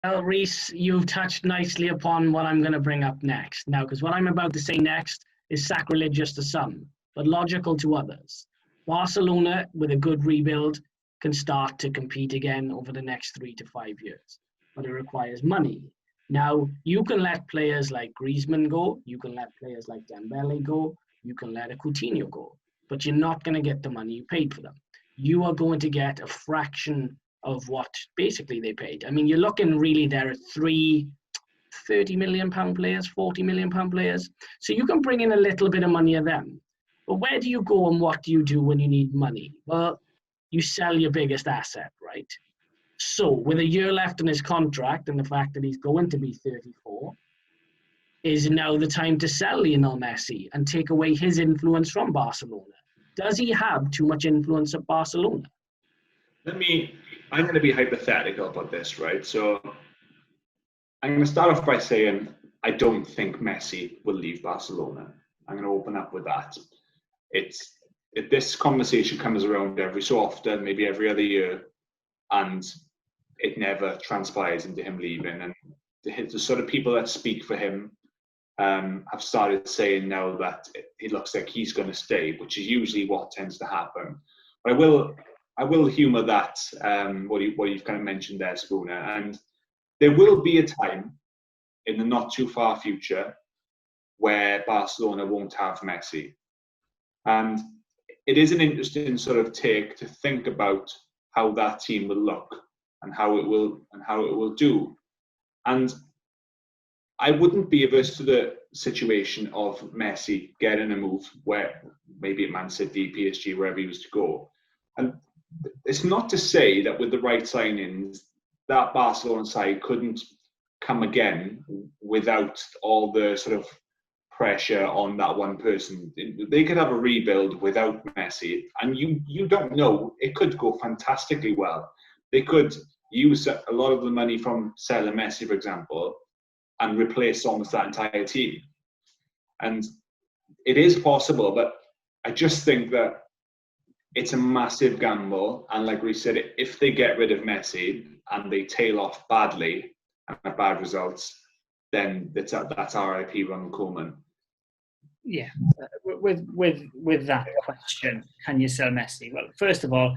Well, Reese, you've touched nicely upon what I'm going to bring up next now, because what I'm about to say next is sacrilegious to some, but logical to others. Barcelona, with a good rebuild, can start to compete again over the next 3 to 5 years, but it requires money. Now, you can let players like Griezmann go, you can let players like Dembele go, you can let a Coutinho go, but you're not going to get the money you paid for them. You are going to get a fraction of what basically they paid. I mean, you're looking really there at three £30 million players, £40 million players. So you can bring in a little bit of money of them. But where do you go and what do you do when you need money? Well, you sell your biggest asset, right? So with a year left in his contract and the fact that he's going to be 34, is now the time to sell Lionel Messi and take away his influence from Barcelona? Does he have too much influence at Barcelona? I'm going to be hypothetical about this, right? So I'm going to start off by saying I don't think Messi will leave Barcelona. I'm going to open up with that. This conversation comes around every so often, maybe every other year, and it never transpires into him leaving. And the sort of people that speak for him have started saying now that it looks like he's going to stay, which is usually what tends to happen. But I will humour that, what you've kind of mentioned there, Spooner. And there will be a time in the not too far future where Barcelona won't have Messi. And it is an interesting sort of take to think about how that team will look and how it will do. And I wouldn't be averse to the situation of Messi getting a move where maybe at Man City, PSG, wherever he was to go. And it's not to say that with the right signings, that Barcelona side couldn't come again without all the sort of pressure on that one person. They could have a rebuild without Messi, and you don't know. It could go fantastically well. They could use a lot of the money from selling Messi, for example, and replace almost that entire team. And it is possible, but I just think that it's a massive gamble. And like we said, if they get rid of Messi and they tail off badly and have bad results, then that's RIP Ronald Koeman. Yeah, with that question, can you sell Messi? Well, first of all,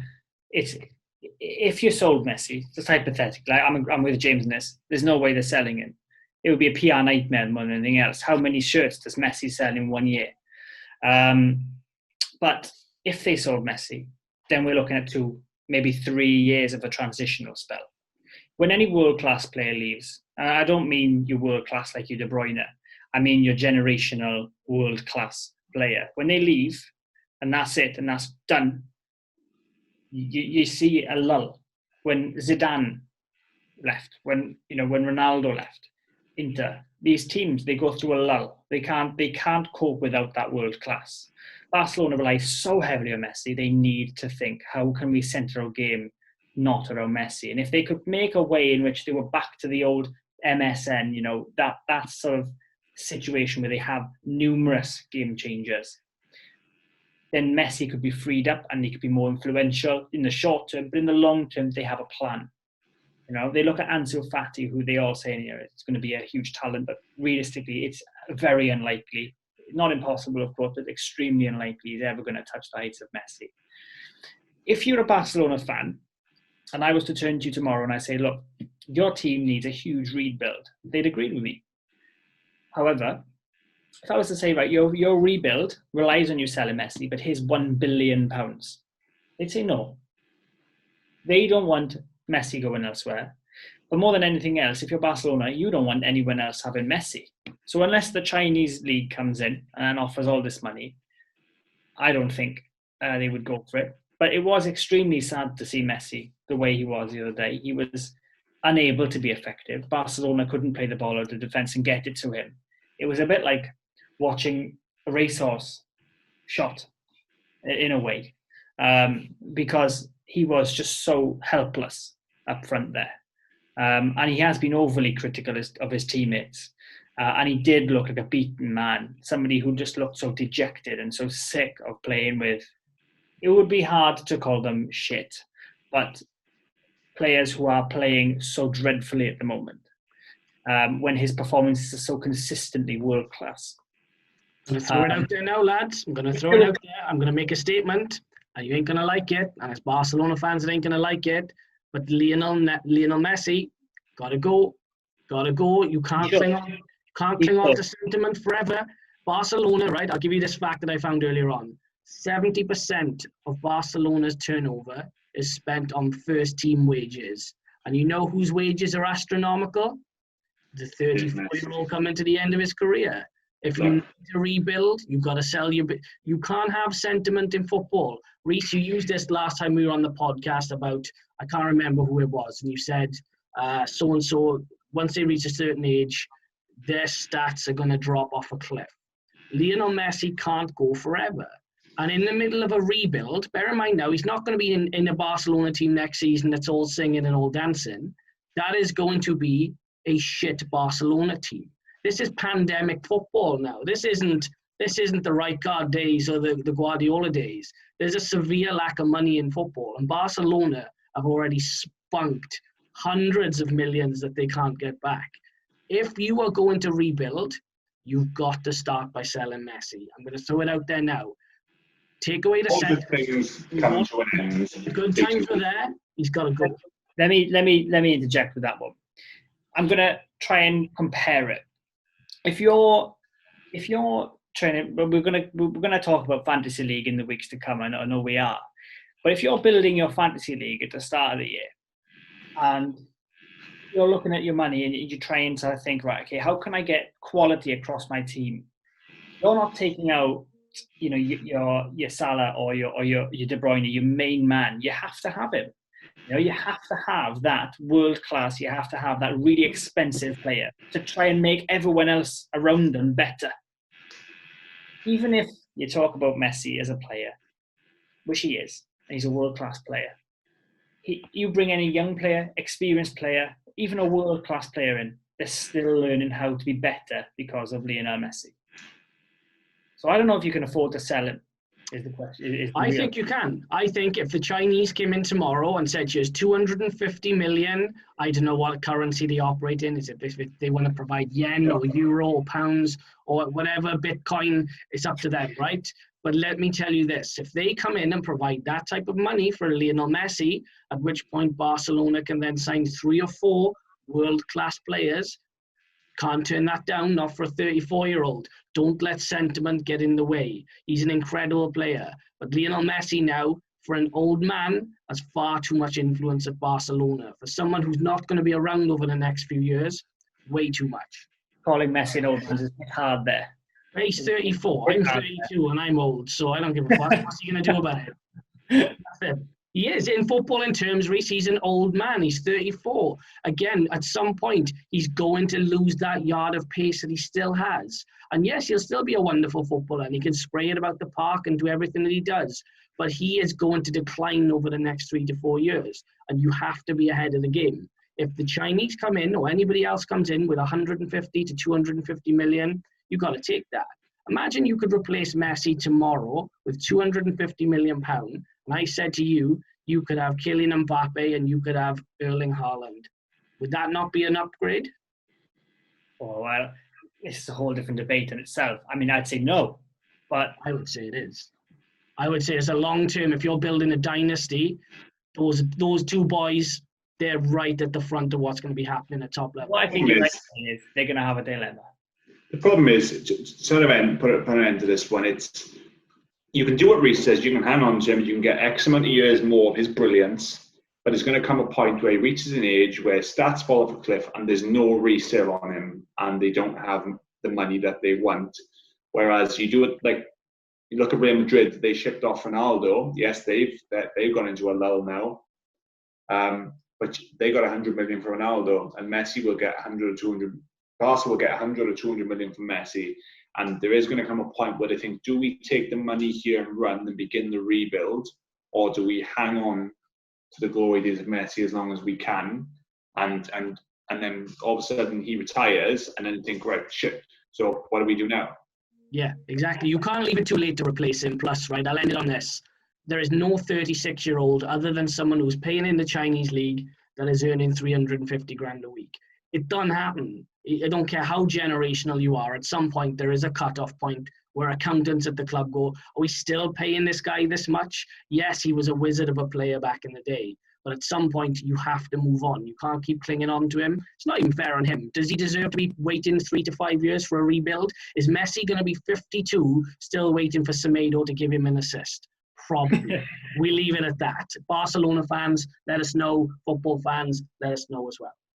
if you sold Messi, just hypothetically, I'm with James in this. There's no way they're selling him. It would be a PR nightmare more than anything else. How many shirts does Messi sell in 1 year? But if they sold Messi, then we're looking at maybe 3 years of a transitional spell. When any world-class player leaves, and I don't mean you're world-class like you De Bruyne, I mean your generational world-class player. When they leave, and that's it, and that's done, you see a lull. When Zidane left, when Ronaldo left, Inter, these teams, they go through a lull. They can't cope without that world class. Barcelona rely so heavily on Messi, they need to think, how can we center our game not around Messi? And if they could make a way in which they were back to the old MSN, that sort of situation where they have numerous game changers, then Messi could be freed up and he could be more influential in the short term, but in the long term, they have a plan. They look at Ansu Fati, who they all say it's going to be a huge talent, but realistically, it's very unlikely. Not impossible, of course, but extremely unlikely he's ever going to touch the heights of Messi. If you're a Barcelona fan, and I was to turn to you tomorrow and I say, look, your team needs a huge rebuild, they'd agree with me. However, if I was to say, right, your rebuild relies on you selling Messi, but here's £1 billion, they'd say no. They don't want Messi going elsewhere. But more than anything else, if you're Barcelona, you don't want anyone else having Messi. So unless the Chinese league comes in and offers all this money, I don't think they would go for it. But it was extremely sad to see Messi the way he was the other day. He was unable to be effective. Barcelona couldn't play the ball out of defence and get it to him. It was a bit like watching a racehorse shot, in a way, because he was just so helpless up front there. And he has been overly critical of his teammates. And he did look like a beaten man, somebody who just looked so dejected and so sick of playing with. It would be hard to call them shit, but players who are playing so dreadfully at the moment, when his performances are so consistently world class. I'm going to throw it out there now, lads. I'm going to throw it out there. I'm going to make a statement, and you ain't going to like it, and it's Barcelona fans that ain't going to like it, but Lionel Messi, gotta go. You can't cling on to sentiment forever. Barcelona, right? I'll give you this fact that I found earlier on. 70% of Barcelona's turnover is spent on first-team wages. And you know whose wages are astronomical? The 34-year-old coming to the end of his career. If you need to rebuild, you've got to sell your... You can't have sentiment in football. Reece, you used this last time we were on the podcast about... I can't remember who it was. And you said, so-and-so, once they reach a certain age, their stats are going to drop off a cliff. Lionel Messi can't go forever. And in the middle of a rebuild, bear in mind now, he's not going to be in a Barcelona team next season that's all singing and all dancing. That is going to be a shit Barcelona team. This is pandemic football now. This isn't the Rijkaard days or the Guardiola days. There's a severe lack of money in football. And Barcelona have already spunked hundreds of millions that they can't get back. If you are going to rebuild, you've got to start by selling Messi. I'm going to throw it out there now. Take away the things come to an end. The good times are there. He's got to go. Let me interject with that one. I'm going to try and compare it. If you're training, we're going to talk about fantasy league in the weeks to come. I know we are. But if you're building your fantasy league at the start of the year, and you're looking at your money and you're trying to think, right, okay, how can I get quality across my team? You're not taking out, your Salah or your De Bruyne, your main man. You have to have him. You have to have that world class. You have to have that really expensive player to try and make everyone else around them better. Even if you talk about Messi as a player, which he is, and he's a world class player. You bring any young player, experienced player, even a world class player in, they're still learning how to be better because of Lionel Messi. So I don't know if you can afford to sell him, is the question. I think you can. I think if the Chinese came in tomorrow and said, here's 250 million, I don't know what currency they operate in. Is it if they want to provide yen or euro or pounds or whatever, Bitcoin, it's up to them, right? But let me tell you this, if they come in and provide that type of money for Lionel Messi, at which point Barcelona can then sign 3 or 4 world-class players, can't turn that down, not for a 34-year-old. Don't let sentiment get in the way. He's an incredible player. But Lionel Messi now, for an old man, has far too much influence at Barcelona. For someone who's not going to be around over the next few years, way too much. Calling Messi an old man is hard there. He's 34. I'm 32 and I'm old, so I don't give a fuck. What's he going to do about it? That's it. He is. In footballing terms, Reece, he's an old man. He's 34. Again, at some point, he's going to lose that yard of pace that he still has. And yes, he'll still be a wonderful footballer and he can spray it about the park and do everything that he does. But he is going to decline over the next 3 to 4 years. And you have to be ahead of the game. If the Chinese come in or anybody else comes in with 150 to 250 million, you've got to take that. Imagine you could replace Messi tomorrow with 250 million pounds. And I said to you, you could have Kylian Mbappe and you could have Erling Haaland. Would that not be an upgrade? Oh, well, it's a whole different debate in itself. I mean, I'd say no, but I would say it is. I would say as a long term, if you're building a dynasty, those 2 boys, they're right at the front of what's going to be happening at top level. What I think is they're going to have a dilemma. The problem is, to sort of put an end to this one, it's you can do what Reece says, you can hang on to him, you can get X amount of years more of his brilliance, but there's going to come a point where he reaches an age where stats fall off a cliff and there's no resale on him and they don't have the money that they want. Whereas you do it like, you look at Real Madrid, they shipped off Ronaldo. Yes, they've gone into a lull now. But they got 100 million for Ronaldo and Messi will get 100 or 200. Barca will get 100 or 200 million from Messi. And there is going to come a point where they think, do we take the money here and run and begin the rebuild? Or do we hang on to the glory days of Messi as long as we can? And then all of a sudden he retires and then you think, right, shit. So what do we do now? Yeah, exactly. You can't leave it too late to replace him. Plus, right, I'll end it on this. There is no 36-year-old other than someone who's playing in the Chinese league that is earning 350 grand a week. It doesn't happen. I don't care how generational you are. At some point, there is a cut-off point where accountants at the club go, are we still paying this guy this much? Yes, he was a wizard of a player back in the day. But at some point, you have to move on. You can't keep clinging on to him. It's not even fair on him. Does he deserve to be waiting 3 to 5 years for a rebuild? Is Messi going to be 52, still waiting for Semedo to give him an assist? Probably. We leave it at that. Barcelona fans, let us know. Football fans, let us know as well.